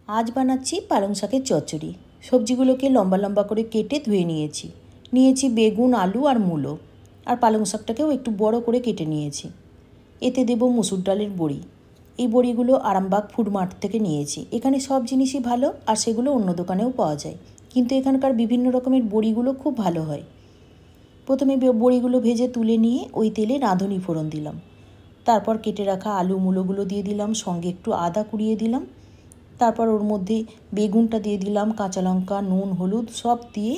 আজ বানাচ্ছি পালং শাকের চচ্চড়ি। সবজিগুলোকে লম্বা লম্বা করে কেটে ধুয়ে নিয়েছি বেগুন, আলু আর মূলো। আর পালং শাকটাকেও একটু বড় করে কেটে নিয়েছি। এতে দেব মুসুর ডালের বড়ি। এই বড়িগুলো আরামবাগ ফুড মার্ট থেকে নিয়েছি। এখানে সব জিনিসই ভালো, আর সেগুলো অন্য দোকানেও পাওয়া যায়, কিন্তু এখানকার বিভিন্ন রকমের বড়িগুলো খুব ভালো হয়। প্রথমে বড়িগুলো ভেজে তুলে নিয়ে ওই তেলে রাঁধুনি ফোড়ন দিলাম। তারপর কেটে রাখা আলু মূলোগুলো দিয়ে দিলাম, সঙ্গে একটু আদা কুড়িয়ে দিলাম। তারপর ওর মধ্যে বেগুনটা দিয়ে দিলাম, কাঁচা লঙ্কা, নুন, হলুদ সব দিয়ে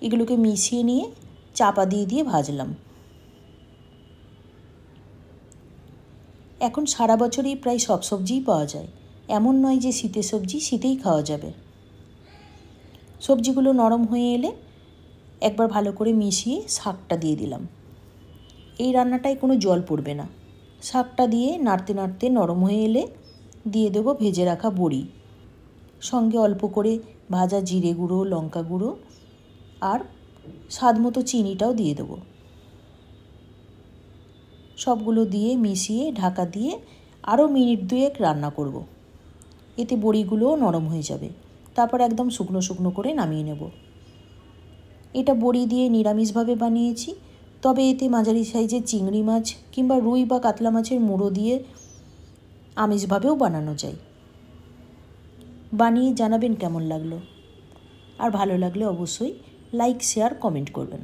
এগুলোকে মিশিয়ে নিয়ে চাপা দিয়ে ভাজলাম। এখন সারা বছরই প্রায় সব সবজিই পাওয়া যায়, এমন নয় যে শীতের সবজি শীতেই খাওয়া যাবে। সবজিগুলো নরম হয়ে এলে একবার ভালো করে মিশিয়ে শাকটা দিয়ে দিলাম। এই রান্নাটায় কোনো জল পড়বে না। শাকটা দিয়ে নাড়তে নাড়তে নরম হয়ে এলে দিয়ে দেবো ভেজে রাখা বড়ি, সঙ্গে অল্প করে ভাজা জিরে গুঁড়ো, লঙ্কা গুঁড়ো আর স্বাদ মতো চিনিটাও দিয়ে দেবো। সবগুলো দিয়ে মিশিয়ে ঢাকা দিয়ে আরও মিনিট 2 রান্না করব। এতে বড়িগুলোও নরম হয়ে যাবে। তারপর একদম শুকনো শুকনো করে নামিয়ে নেব। এটা বড়ি দিয়ে নিরামিষভাবে বানিয়েছি, তবে এতে মাঝারি সাইজের চিংড়ি মাছ কিংবা রুই বা কাতলা মাছের মুড়ো দিয়ে আমিষভাবেও বানানো যায়। বানিয়ে জানাবেন কেমন লাগলো, আর ভালো লাগলে অবশ্যই লাইক, শেয়ার, কমেন্ট করবেন।